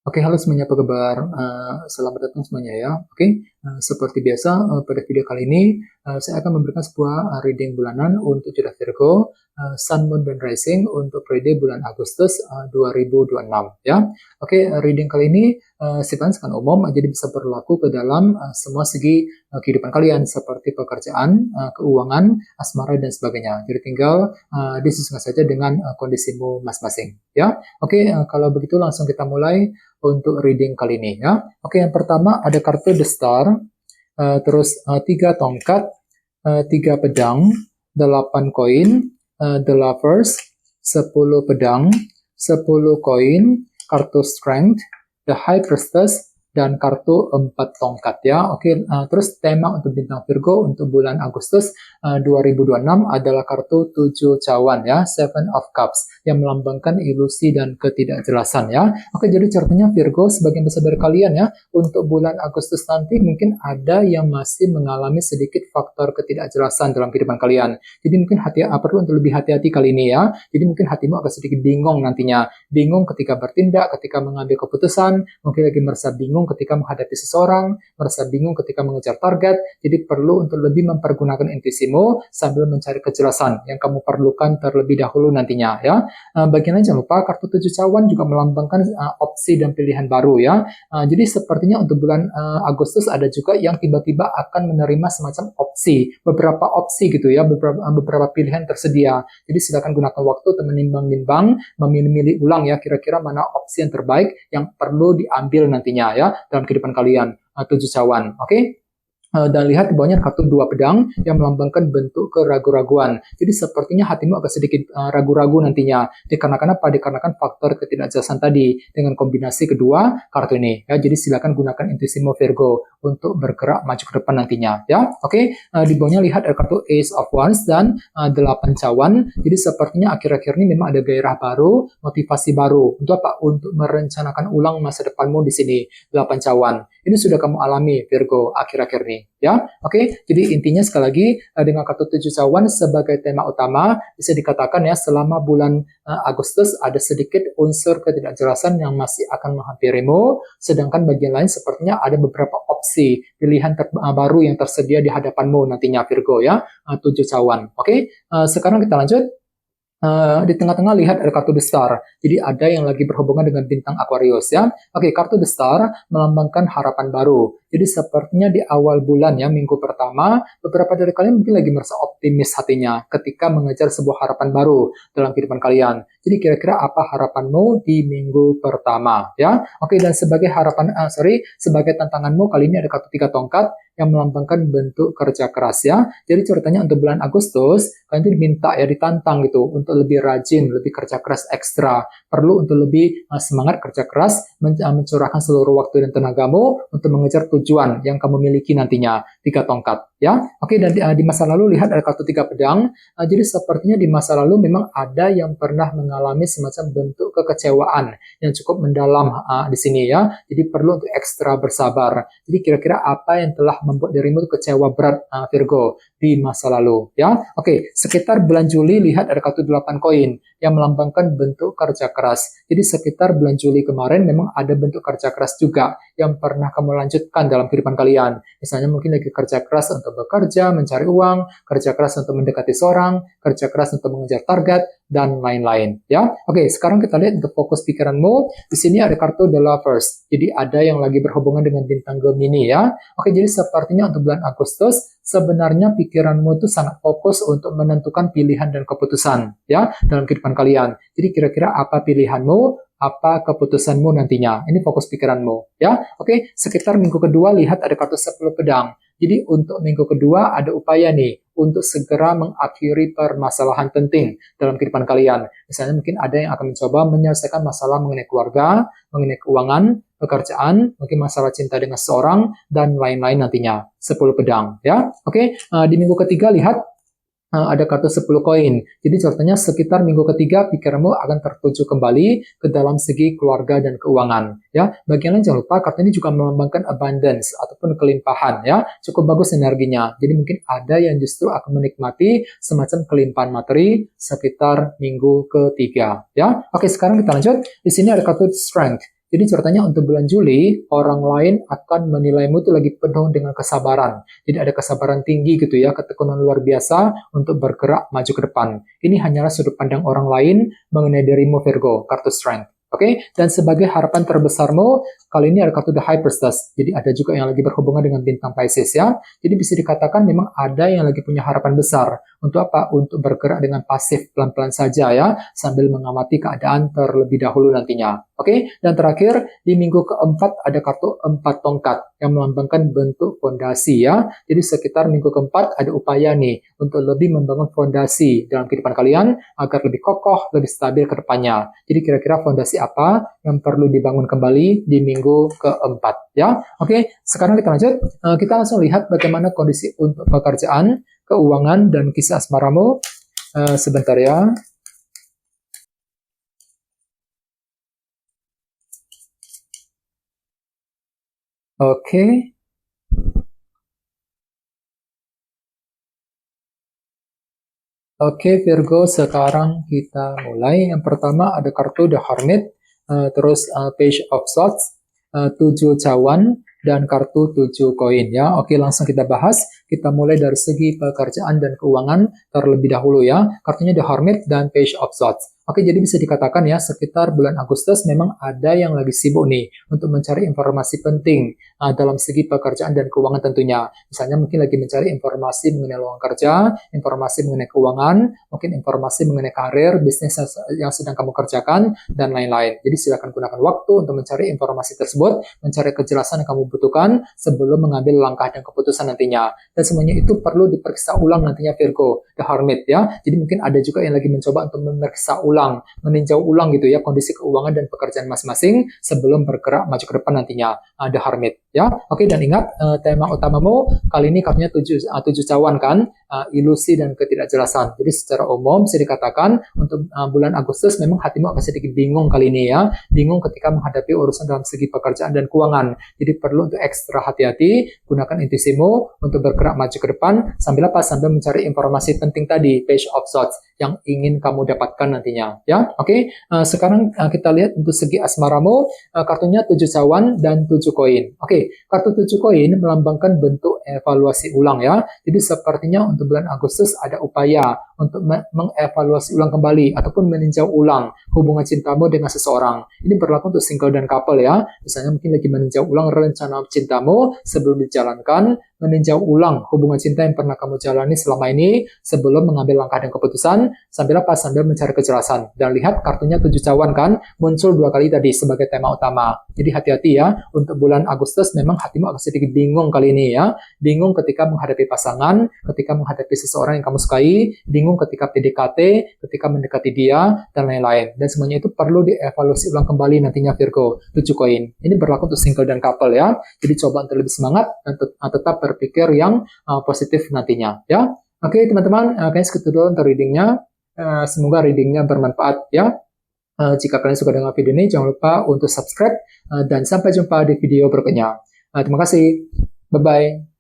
Oke, halo semuanya, apa kabar? Selamat datang semuanya ya. Oke, seperti biasa pada video kali ini saya akan memberikan sebuah reading bulanan untuk zodiak Virgo, Sun, Moon, dan Rising untuk periode bulan Agustus 2026 ya. Oke, reading kali ini sifatnya sangat umum, jadi bisa berlaku ke dalam semua segi kehidupan kalian seperti pekerjaan, keuangan, asmara, dan sebagainya. Jadi tinggal disesuaikan saja dengan kondisimu masing-masing ya. Oke, kalau begitu langsung kita mulai untuk reading kali ini ya. Oke, yang pertama ada kartu The Star, terus 3 tongkat, 3 pedang, 8 koin, The Lovers, 10 pedang, 10 koin, kartu Strength, The High Priestess, dan kartu 4 tongkat ya. Oke, terus tema untuk bintang Virgo untuk bulan Agustus 2026 adalah kartu 7 cawan ya, Seven of Cups, yang melambangkan ilusi dan ketidakjelasan ya. Oke, jadi caranya Virgo sebagian besar dari kalian ya, untuk bulan Agustus nanti mungkin ada yang masih mengalami sedikit faktor ketidakjelasan dalam kehidupan kalian. Jadi mungkin perlu untuk lebih hati-hati kali ini ya. Jadi mungkin hatimu agak sedikit bingung nantinya. Bingung ketika bertindak, ketika mengambil keputusan, mungkin lagi merasa bingung ketika menghadapi seseorang, merasa bingung ketika mengejar target. Jadi perlu untuk lebih mempergunakan intuisimu sambil mencari kejelasan yang kamu perlukan terlebih dahulu nantinya ya. Bagian lain jangan lupa kartu 7 cawan juga melambangkan opsi dan pilihan baru ya. Jadi sepertinya untuk bulan Agustus ada juga yang tiba-tiba akan menerima semacam opsi, beberapa opsi gitu ya, beberapa pilihan tersedia. Jadi silakan gunakan waktu untuk menimbang-nimbang, memilih ulang ya kira-kira mana opsi yang terbaik yang perlu diambil nantinya ya dalam kehidupan kalian. 7 cawan, oke? Dan lihat di bawahnya kartu 2 pedang yang melambangkan bentuk keraguan-raguan. Jadi sepertinya hatimu agak sedikit ragu-ragu nantinya. Dikarenakan apa? Dikarenakan faktor ketidakjelasan tadi dengan kombinasi kedua kartu ini. Ya, jadi silakan gunakan intuisimu Virgo untuk bergerak maju ke depan nantinya. Ya, oke. Di bawahnya lihat ada kartu Ace of Wands dan 8 cawan. Jadi sepertinya akhir-akhir ini memang ada gairah baru, motivasi baru. Untuk apa? Untuk merencanakan ulang masa depanmu di sini. 8 cawan. Ini sudah kamu alami Virgo akhir-akhir ini. Ya, oke. Jadi intinya sekali lagi dengan kartu 7 cawan sebagai tema utama bisa dikatakan ya selama bulan Agustus ada sedikit unsur ketidakjelasan yang masih akan menghampirimu, sedangkan bagian lain sepertinya ada beberapa opsi pilihan baru yang tersedia di hadapanmu nantinya Virgo ya. 7 cawan. Oke. Sekarang kita lanjut. Di tengah-tengah lihat ada kartu The Star. Jadi ada yang lagi berhubungan dengan bintang Aquarius ya. Oke, kartu The Star melambangkan harapan baru. Jadi sepertinya di awal bulan ya, minggu pertama, beberapa dari kalian mungkin lagi merasa optimis hatinya ketika mengejar sebuah harapan baru dalam kehidupan kalian. Jadi kira-kira apa harapanmu di minggu pertama ya? Oke, dan sebagai sebagai tantanganmu kali ini ada kartu 3 tongkat yang melambangkan bentuk kerja keras ya. Jadi ceritanya untuk bulan Agustus, kalian itu diminta ya, ditantang gitu untuk lebih rajin, lebih kerja keras ekstra. Perlu untuk lebih semangat kerja keras, mencurahkan seluruh waktu dan tenagamu untuk mengejar tujuan yang kamu miliki nantinya. 3 tongkat ya. Oke, dan di masa lalu lihat ada kartu 3 pedang. Jadi sepertinya di masa lalu memang ada yang pernah mengalami semacam bentuk kekecewaan yang cukup mendalam di sini ya. Jadi perlu untuk ekstra bersabar. Jadi kira-kira apa yang telah membuat dirimu kecewa berat Virgo di masa lalu ya. Oke, sekitar bulan Juli lihat ada kartu 8 koin yang melambangkan bentuk kerja keras. Jadi sekitar bulan Juli kemarin memang ada bentuk kerja keras juga yang pernah kamu lanjutkan dalam kehidupan kalian. Misalnya mungkin lagi kerja keras untuk bekerja, mencari uang, kerja keras untuk mendekati seorang, kerja keras untuk mengejar target, dan lain-lain ya. Oke, sekarang kita lihat untuk fokus pikiranmu. Di sini ada kartu The Lovers. Jadi ada yang lagi berhubungan dengan bintang Gemini ya. Oke, jadi sepertinya untuk bulan Agustus sebenarnya pikiranmu itu sangat fokus untuk menentukan pilihan dan keputusan ya dalam kehidupan kalian. Jadi kira-kira apa pilihanmu, apa keputusanmu nantinya. Ini fokus pikiranmu ya. Oke, sekitar minggu kedua lihat ada kartu 10 pedang. Jadi untuk minggu kedua ada upaya nih untuk segera mengakhiri permasalahan penting dalam kehidupan kalian. Misalnya mungkin ada yang akan mencoba menyelesaikan masalah mengenai keluarga, mengenai keuangan, pekerjaan, mungkin masalah cinta dengan seseorang, dan lain-lain nantinya. 10 pedang ya. Oke, di minggu ketiga lihat ada kartu 10 koin. Jadi contohnya sekitar minggu ketiga pikiranmu akan tertuju kembali ke dalam segi keluarga dan keuangan. Ya, bagian lain jangan lupa kartu ini juga melambangkan abundance ataupun kelimpahan. Ya, cukup bagus energinya. Jadi mungkin ada yang justru akan menikmati semacam kelimpahan materi sekitar minggu ketiga. Ya, oke sekarang kita lanjut. Di sini ada kartu strength. Jadi ceritanya untuk bulan Juli, orang lain akan menilaimu itu lagi penuh dengan kesabaran. Jadi ada kesabaran tinggi gitu ya, ketekunan luar biasa untuk bergerak maju ke depan. Ini hanyalah sudut pandang orang lain mengenai dirimu Virgo, kartu Strength. Oke, dan sebagai harapan terbesarmu, kali ini ada kartu The High Priestess. Jadi ada juga yang lagi berhubungan dengan bintang Pisces ya. Jadi bisa dikatakan memang ada yang lagi punya harapan besar. Untuk apa? Untuk bergerak dengan pasif pelan-pelan saja ya, sambil mengamati keadaan terlebih dahulu nantinya. Oke, dan terakhir di minggu keempat ada kartu 4 tongkat yang melambangkan bentuk fondasi ya. Jadi sekitar minggu keempat ada upaya nih untuk lebih membangun fondasi dalam kehidupan kalian agar lebih kokoh, lebih stabil ke depannya. Jadi kira-kira fondasi apa yang perlu dibangun kembali di minggu keempat ya. Oke, sekarang kita lanjut. Kita langsung lihat bagaimana kondisi untuk pekerjaan, keuangan, dan kisah asmaramu. Sebentar ya. Oke. Oke, Virgo, sekarang kita mulai. Yang pertama ada kartu The Hermit, terus Page of Swords, 7 cawan, dan kartu 7 koin ya. Oke, langsung kita bahas. Kita mulai dari segi pekerjaan dan keuangan terlebih dahulu ya. Kartunya The Hermit dan Page of Swords. Oke, jadi bisa dikatakan ya, sekitar bulan Agustus memang ada yang lagi sibuk nih untuk mencari informasi penting dalam segi pekerjaan dan keuangan tentunya. Misalnya mungkin lagi mencari informasi mengenai lowongan kerja, informasi mengenai keuangan, mungkin informasi mengenai karir, bisnis yang sedang kamu kerjakan, dan lain-lain. Jadi silakan gunakan waktu untuk mencari informasi tersebut, mencari kejelasan yang kamu butuhkan sebelum mengambil langkah dan keputusan nantinya. Dan semuanya itu perlu diperiksa ulang nantinya Virgo, The Hermit ya. Jadi mungkin ada juga yang lagi mencoba untuk memeriksa ulang, meninjau ulang gitu ya kondisi keuangan dan pekerjaan masing-masing sebelum bergerak maju ke depan nantinya, The Hermit ya. Oke, dan ingat tema utamamu kali ini kartunya 7 cawan kan, ilusi dan ketidakjelasan. Jadi secara umum bisa dikatakan untuk bulan Agustus memang hatimu akan sedikit bingung kali ini ya, bingung ketika menghadapi urusan dalam segi pekerjaan dan keuangan. Jadi perlu untuk ekstra hati-hati, gunakan intuisimu untuk bergerak maju ke depan sambil apa? Sambil mencari informasi penting tadi, Page of Swords yang ingin kamu dapatkan nantinya ya. Oke, sekarang kita lihat untuk segi asmaramu, kartunya 7 cawan dan 7 koin. Oke, kartu 7 koin melambangkan bentuk evaluasi ulang ya. Jadi sepertinya untuk bulan Agustus ada upaya untuk mengevaluasi ulang kembali ataupun meninjau ulang hubungan cintamu dengan seseorang. Ini berlaku untuk single dan couple ya. Misalnya mungkin lagi meninjau ulang rencana cintamu sebelum dijalankan, meninjau ulang hubungan cinta yang pernah kamu jalani selama ini sebelum mengambil langkah dan keputusan, sambil apa? Sambil mencari kejelasan. Dan lihat kartunya 7 cawan kan, muncul 2 kali tadi sebagai tema utama. Jadi hati-hati ya, untuk bulan Agustus memang hatimu agak sedikit bingung kali ini ya. Bingung ketika menghadapi pasangan, ketika menghadapi seseorang yang kamu sukai, bingung ketika PDKT, ketika mendekati dia, dan lain-lain. Dan semuanya itu perlu dievaluasi ulang kembali nantinya Virgo, 7 koin. Ini berlaku untuk single dan couple ya. Jadi coba untuk lebih semangat dan tetap berpikir yang positif nantinya ya. Oke teman-teman, kayaknya segitu dulu untuk readingnya. Semoga readingnya bermanfaat ya. Jika kalian suka dengan video ini, jangan lupa untuk subscribe dan sampai jumpa di video berikutnya. Terima kasih. Bye-bye.